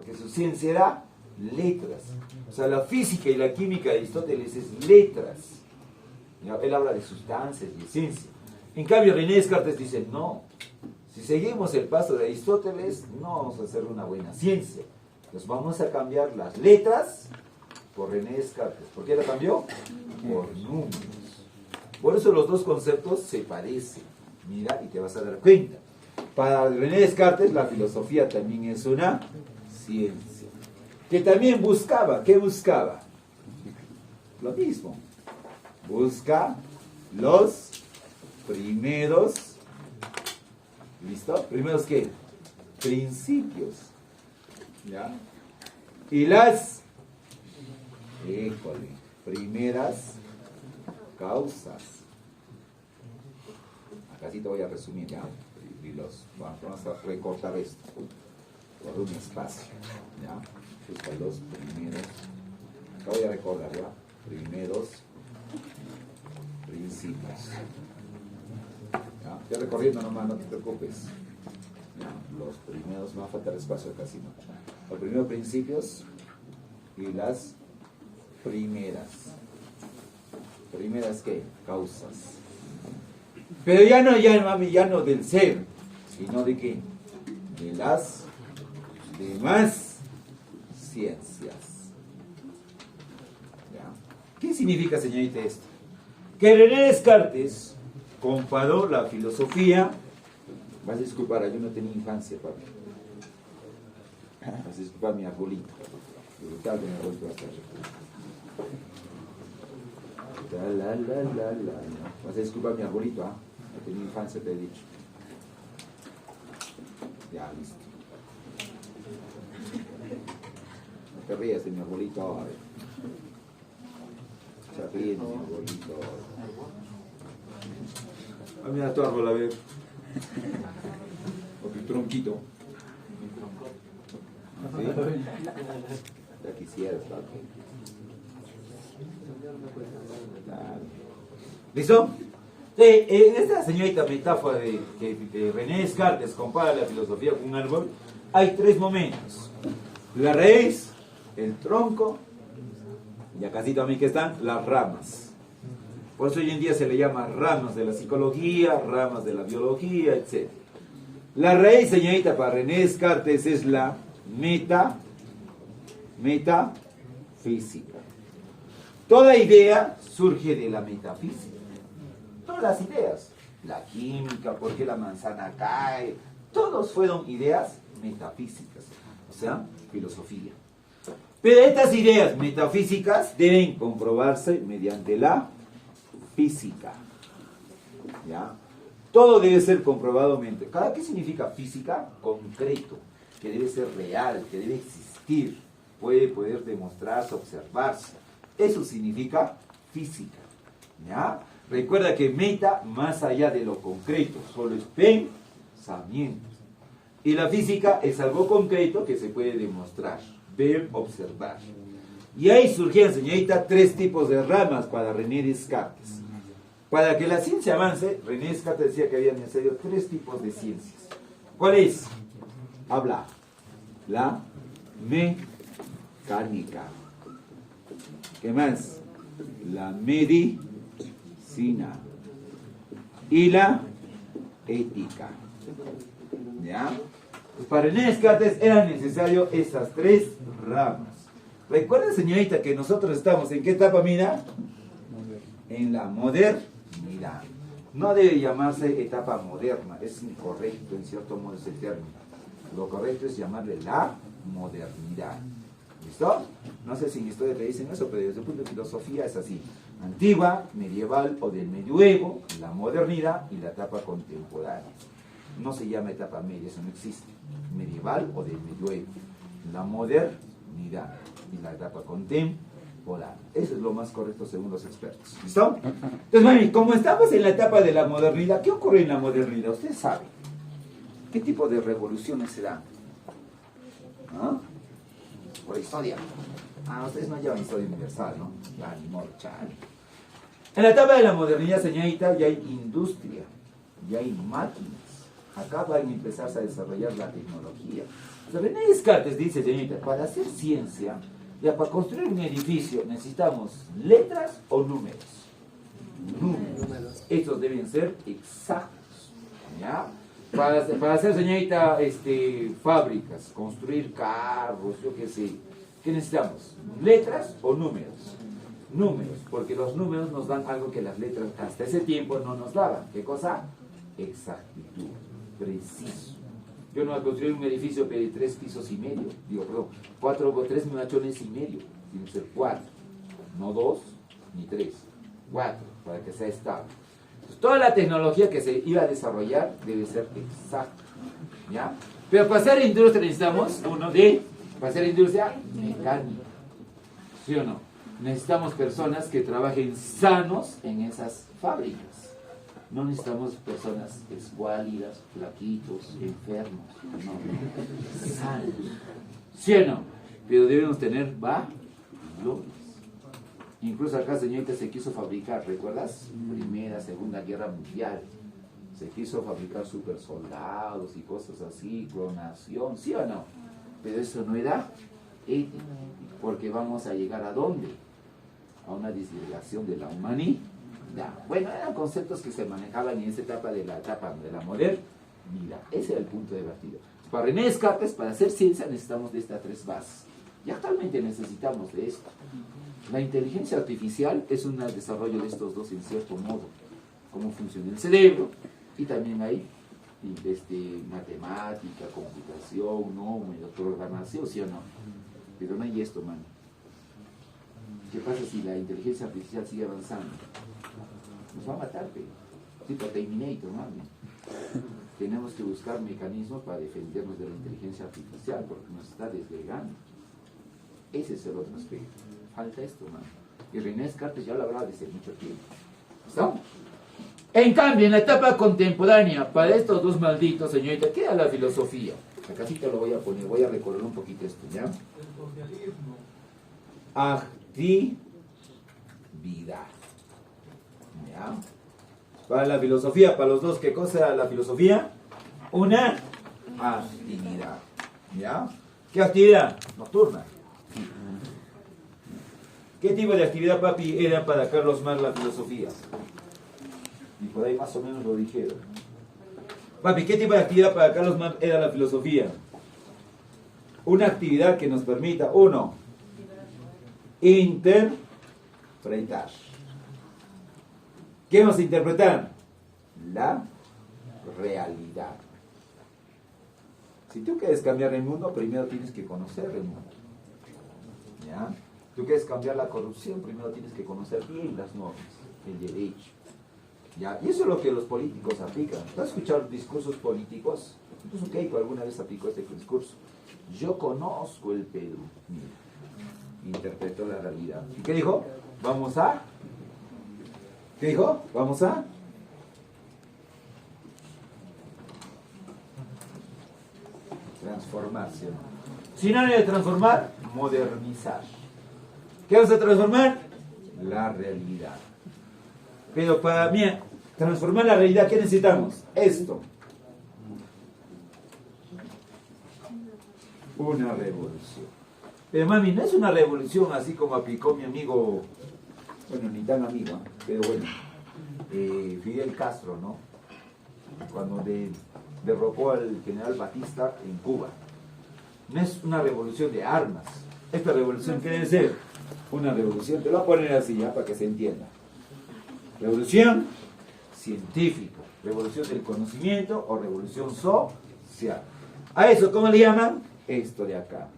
porque su ciencia era letras. O sea, la física y la química de Aristóteles es letras. ¿Ya? Él habla de sustancias y ciencia. En cambio, René Descartes dice, no, si seguimos el paso de Aristóteles, no vamos a hacer una buena ciencia. Entonces vamos a cambiar las letras por René Descartes. ¿Por qué la cambió? Por números. Por eso los dos conceptos se parecen. Mira y te vas a dar cuenta. Para René Descartes la filosofía también es una ciencia. Que también buscaba, ¿qué buscaba? Lo mismo. Busca los primeros, ¿listo? ¿Primeros qué? Principios. ¿Ya? Y las, primeras causas. Acá sí te voy a resumir, ¿ya? Vamos a recortar esto por un espacio, ¿ya? Busca los primeros, acá voy a recordar, ¿ya? Primeros principios. ¿Ya? Estoy recorriendo nomás, no te preocupes. ¿Ya? Los primeros, me va a faltar espacio casi, ¿no? Los primeros principios y las primeras. ¿Primeras qué? Causas. Pero ya no del ser, sino de qué? De las demás ciencias. ¿Ya? ¿Qué significa, señorita, esto? Que René Descartes comparó la filosofía. Vas a disculpar, yo no tenía infancia, Pablo. Vas a disculpar mi arbolito. Brutal de mi arbolito va a estar. Vas a disculpar mi arbolito, ¿ah? No tenía infancia, te he dicho. Ya, listo. No te rías de mi arbolito ahora. Se ríe de mi arbolito ahora. Ah, mira tu árbol, a ver. O tu tronquito. ¿Sí? Ya quisieras, papi. ¿Listo? En esta señorita metáfora de que René Descartes compara la filosofía con un árbol, hay tres momentos: la raíz, el tronco y acá sí también que están las ramas. Por eso hoy en día se le llama ramas de la psicología, ramas de la biología, etc. La raíz, señorita, para René Descartes es la metafísica. Toda idea surge de la metafísica. Todas las ideas, la química, por qué la manzana cae, todos fueron ideas metafísicas, o sea, filosofía. Pero estas ideas metafísicas deben comprobarse mediante la física. ¿Ya? Todo debe ser comprobado mediante. ¿Qué significa física? Concreto, que debe ser real, que debe existir, puede poder demostrarse, observarse. Eso significa física. ¿Ya? Recuerda que meta, más allá de lo concreto, solo es pensamiento. Y la física es algo concreto que se puede demostrar, ver, observar. Y ahí surgían, señorita, tres tipos de ramas para René Descartes. Para que la ciencia avance, René Descartes decía que había necesario tres tipos de ciencias. ¿Cuál es? Habla. La mecánica. ¿Qué más? La medicina y la ética. ¿Ya? Pues para René Descartes eran necesarias estas tres ramas. Recuerden, señorita, que nosotros estamos en qué etapa, mira? En la modernidad. No debe llamarse etapa moderna, es incorrecto, en cierto modo ese término. Lo correcto es llamarle la modernidad. ¿Listo? No sé si en historia te dicen eso, pero desde el punto de filosofía es así: antigua, medieval o del medioevo, la modernidad y la etapa contemporánea. No se llama etapa media, eso no existe. Medieval o del medioevo, la modernidad y la etapa contemporánea. Eso es lo más correcto según los expertos. ¿Listo? Entonces, mami, como estamos en la etapa de la modernidad, ¿qué ocurre en la modernidad? Ustedes saben. ¿Qué tipo de revoluciones se dan? ¿Ah? Por historia. Ustedes no llevan historia universal, ¿no? Ya, ni modo, chale. En la etapa de la modernidad, señorita, ya hay industria, ya hay máquinas, acá van a empezar a desarrollar la tecnología. O sea, René Descartes dice, señorita, para hacer ciencia, ya para construir un edificio necesitamos letras o números. Números. Estos deben ser exactos. ¿Ya? Para hacer, señorita, fábricas, construir carros, yo qué sé. ¿Qué necesitamos? ¿Letras o números? Números, porque los números nos dan algo que las letras hasta ese tiempo no nos daban. ¿Qué cosa? Exactitud, preciso. Yo no voy a construir un edificio de 3 pisos y medio, digo, perdón, 3 mechones y medio, tiene que ser 4, no 2 ni 3, 4, para que sea estable. Entonces, toda la tecnología que se iba a desarrollar debe ser exacta, ¿ya? Pero para hacer industria necesitamos para hacer industria mecánica, ¿sí o no? Necesitamos personas que trabajen sanos en esas fábricas. No necesitamos personas escuálidas, flaquitos, enfermos. No, sanos. ¿Sí o no? Pero debemos tener valores. Incluso acá, señorita, se quiso fabricar, ¿recuerdas? Primera, Segunda Guerra Mundial. Se quiso fabricar super soldados y cosas así, clonación, ¿sí o no? Pero eso no era ético, porque vamos a llegar ¿a dónde? A una disgregación de la humanidad. Bueno, eran conceptos que se manejaban en esa etapa de la modernidad. Ese era el punto de partida. Para René Descartes, para hacer ciencia necesitamos de estas 3 bases. Y actualmente necesitamos de esto. La inteligencia artificial es un desarrollo de estos dos en cierto modo. Cómo funciona el cerebro, y también hay matemática, computación, números, programación, ¿sí o no? Pero no hay esto, mano. ¿Qué pasa si la inteligencia artificial sigue avanzando? Nos va a matar, pero tipo Terminator, ¿no? Tenemos que buscar mecanismos para defendernos de la inteligencia artificial porque nos está desgregando. Ese es el otro aspecto. Falta esto, mano. Y René Descartes ya lo hablaba desde mucho tiempo. ¿Está? En cambio, en la etapa contemporánea, para estos dos malditos, señorita, queda la filosofía. Acá sí te lo voy a poner, voy a recorrer un poquito esto, ¿ya? El socialismo. Actividad. ¿Ya? Para la filosofía, para los dos, ¿qué cosa era la filosofía? Una actividad. ¿Ya? ¿Qué actividad? Nocturna. ¿Qué tipo de actividad, papi, era para Carlos Marx la filosofía? Y por ahí más o menos lo dijeron. Papi, ¿qué tipo de actividad para Carlos Marx era la filosofía? Una actividad que nos permita, uno, interpretar. ¿Qué vamos a interpretar? La realidad. Si tú quieres cambiar el mundo, primero tienes que conocer el mundo. ¿Ya? Tú quieres cambiar la corrupción, primero tienes que conocer bien las normas, el derecho. ¿Ya? Y eso es lo que los políticos aplican. ¿Tú has escuchado discursos políticos? Incluso Keiko alguna vez aplicó este discurso. Yo conozco el Perú. Mira, interpretó la realidad. ¿Y qué dijo? ¿Qué dijo? Vamos a transformarse. Sinónimo de transformar, modernizar. ¿Qué vamos a transformar? La realidad. Pero para mí, transformar la realidad, ¿qué necesitamos? Esto. Una revolución. Pero mami, no es una revolución así como aplicó mi amigo, bueno, ni tan amigo, pero bueno, Fidel Castro, ¿no? Cuando derrocó al general Batista en Cuba. No es una revolución de armas. Esta revolución, ¿qué debe ser? Una revolución, te lo voy a poner así, ya, para que se entienda. Revolución científica, revolución del conocimiento o revolución social. A eso, ¿cómo le llaman? Esto de acá.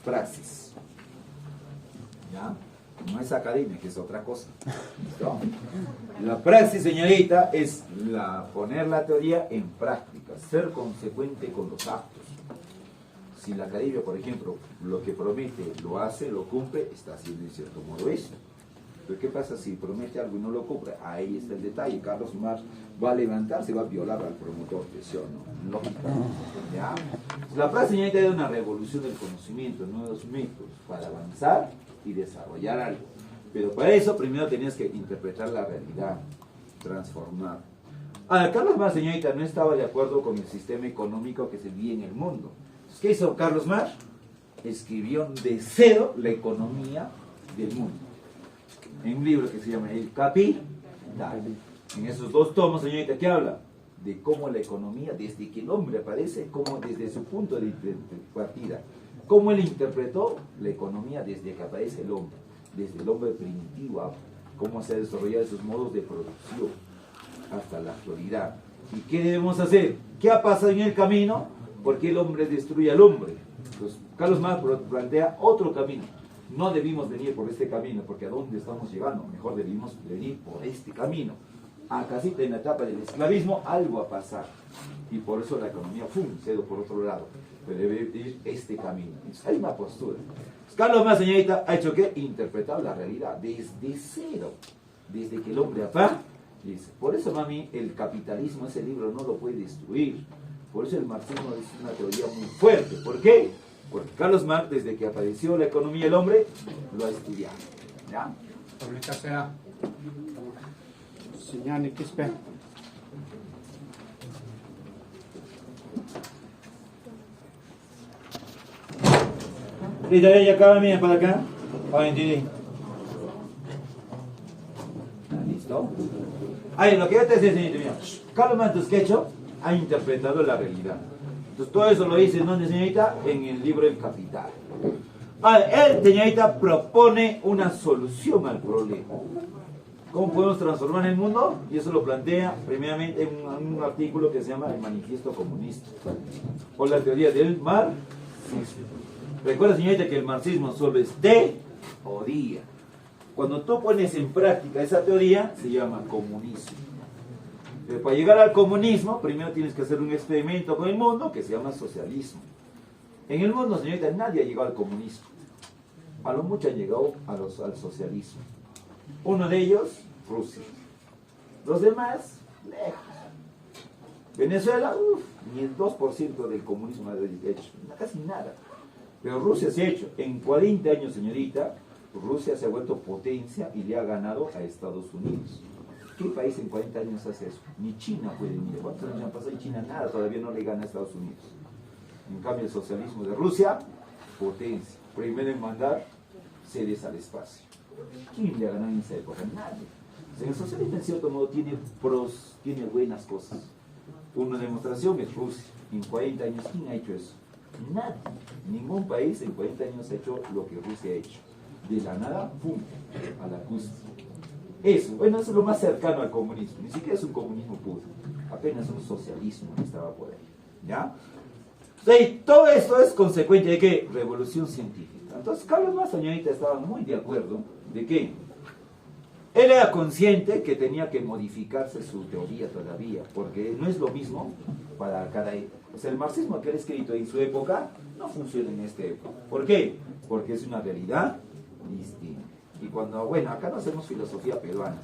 Praxis. ¿Ya? No es academia, que es otra cosa. ¿Listo? La praxis, señorita, es poner la teoría en práctica, ser consecuente con los actos. Si la academia, por ejemplo, lo que promete lo hace, lo cumple, está haciendo en cierto modo eso. Pero ¿qué pasa si promete algo y no lo cumple? Ahí está el detalle. Carlos Marx va a levantarse, va a violar al promotor, ¿sí o no? Lógica. ¿Ya? La praxis, señorita, es una revolución del conocimiento, nuevos métodos para avanzar y desarrollar algo. Pero para eso primero tenías que interpretar la realidad, transformar. Carlos Marx, señorita, no estaba de acuerdo con el sistema económico que se vivía en el mundo. Entonces, ¿qué hizo Carlos Marx? Escribió de cero la economía del mundo. En un libro que se llama El Capital. En esos 2 tomos, señorita, ¿qué habla? De cómo la economía, desde que el hombre aparece, como desde su punto de partida, cómo él interpretó la economía desde que aparece el hombre, desde el hombre primitivo, cómo se ha desarrollado sus modos de producción hasta la actualidad. ¿Y qué debemos hacer? ¿Qué ha pasado en el camino? ¿Por qué el hombre destruye al hombre? Entonces, Carlos Marx plantea otro camino. No debimos venir por este camino, porque ¿a dónde estamos llegando? Mejor debimos venir por este camino. Acá sí, en la etapa del esclavismo, algo va a pasar. Y por eso la economía, cedo por otro lado. Pero debe ir este camino. Entonces, hay una postura. Entonces, Carlos Marx, señorita, ha hecho ¿qué? Interpretar la realidad desde cero. Desde que el hombre aparece. Por eso, mami, el capitalismo, ese libro no lo puede destruir. Por eso el marxismo es una teoría muy fuerte. ¿Por qué? Porque Carlos Marx, desde que apareció la economía del hombre, lo ha estudiado. ¿Ya? Ahorita sea señal que espera. Listo, ya acaba mía para acá. ¿Listo? Ahí, lo que yo te decía, señorita mía. Carlos Marx, ¿qué ha hecho? Ha interpretado la realidad. Entonces todo eso lo dice, ¿dónde, señorita? En el libro El Capital. Él, señorita, propone una solución al problema. ¿Cómo podemos transformar el mundo? Y eso lo plantea primeramente en un artículo que se llama El Manifiesto Comunista, o la teoría del marxismo. Recuerda, señorita, que el marxismo solo es teoría. Cuando tú pones en práctica esa teoría, se llama comunismo. Pero para llegar al comunismo, primero tienes que hacer un experimento con el mundo que se llama socialismo. En el mundo, señorita, nadie ha llegado al comunismo. A lo mucho han llegado al socialismo. Uno de ellos, Rusia. Los demás, lejos. Venezuela, ni el 2% del comunismo ha hecho, casi nada. Pero Rusia se ha hecho. En 40 años, señorita, Rusia se ha vuelto potencia y le ha ganado a Estados Unidos. ¿Qué país en 40 años hace eso? Ni China puede venir. ¿Cuántos años han pasado? Y China nada, todavía no le gana a Estados Unidos. En cambio, el socialismo de Rusia, potencia. Primero en mandar seres al espacio. ¿Quién le ha ganado en esa época? Nadie. O sea, el socialismo, en cierto modo, tiene pros, tiene buenas cosas. Una demostración es Rusia. En 40 años, ¿quién ha hecho eso? Nadie. Ningún país en 40 años ha hecho lo que Rusia ha hecho. De la nada, ¡pum!, a la cúspide. Eso, bueno, eso es lo más cercano al comunismo. Ni siquiera es un comunismo puro. Apenas un socialismo que estaba por ahí. ¿Ya? Sí, todo esto es consecuencia de ¿qué? Revolución científica. Entonces, Carlos Marx, señorita, estaba muy de acuerdo de que él era consciente que tenía que modificarse su teoría todavía, porque no es lo mismo para cada época. O sea, el marxismo que él ha escrito en su época no funciona en esta época. ¿Por qué? Porque es una realidad distinta. Y cuando, bueno, acá no hacemos filosofía peruana,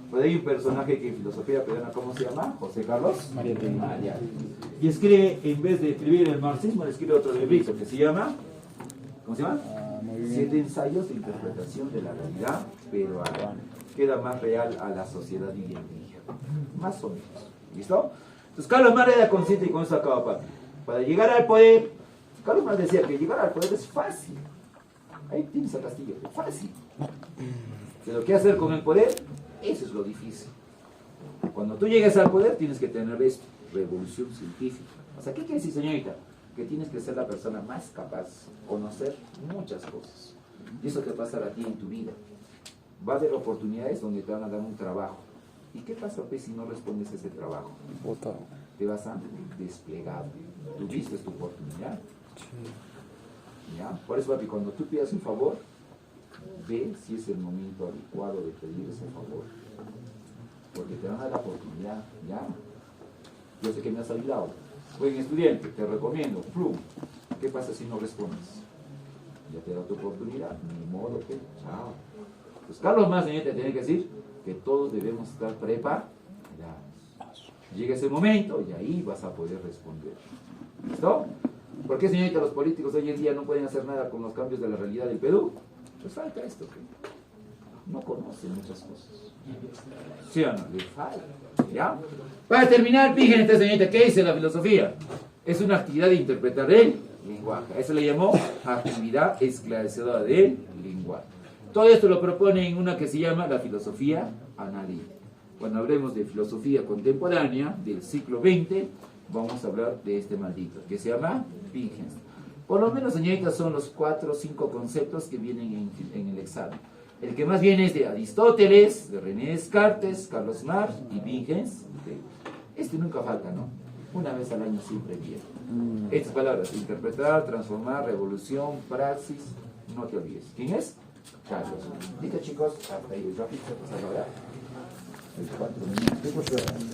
pero hay un personaje que en filosofía peruana, ¿cómo se llama? José Carlos Mariátegui. Y escribe, en vez de escribir el marxismo, le escribe otro librito que se llama, ¿cómo se llama? 7 ensayos de interpretación de la realidad peruana. Queda más real a la sociedad hoy en día. Más o menos. ¿Listo? Entonces Carlos Marx era consciente y con eso acaba papi. Para llegar al poder, Carlos Marx decía que llegar al poder es fácil. Ahí tienes a Castillo, fácil. Pero ¿qué hacer con el poder? Eso es lo difícil. Cuando tú llegues al poder tienes que tener esto, revolución científica. O sea, ¿qué quiere decir, señorita? Que tienes que ser la persona más capaz, conocer muchas cosas. Y eso te pasará a ti en tu vida. Va a haber oportunidades donde te van a dar un trabajo. ¿Y qué pasa, pues, si no respondes a ese trabajo? Te vas a desplegar. Tuviste tu oportunidad. ¿Ya? Por eso, papi, cuando tú pidas un favor, ve si es el momento adecuado de pedir ese favor. Porque te van a dar la oportunidad, ¿ya? Yo sé que me has ayudado. Buen estudiante, te recomiendo, plum. ¿Qué pasa si no respondes? Ya te da tu oportunidad, ni modo que, chao. Pues Carlos Marx, señor, te tiene que decir que todos debemos estar preparados. Llega ese momento y ahí vas a poder responder. ¿Listo? ¿Por qué, señorita, los políticos hoy en día no pueden hacer nada con los cambios de la realidad del Perú? Pues falta esto. no conoce muchas cosas. ¿Sí o no? Le falta. ¿Ya? Para terminar, fíjense esta señorita, ¿qué dice la filosofía? Es una actividad de interpretar el lenguaje. Eso le llamó actividad esclarecedora del lenguaje. Todo esto lo propone en una que se llama la filosofía analítica. Cuando hablemos de filosofía contemporánea del siglo XX, vamos a hablar de este maldito, que se llama Wittgenstein. Por lo menos, señoritas, son los 4 o 5 conceptos que vienen en el examen. El que más viene es de Aristóteles, de René Descartes, Carlos Marx y Wittgenstein. Este nunca falta, ¿no? Una vez al año siempre viene. Estas palabras, interpretar, transformar, revolución, praxis, no te olvides. ¿Quién es? Carlos. Diga, chicos, hasta ahí rápido, se pasa a hablar. 4 minutos.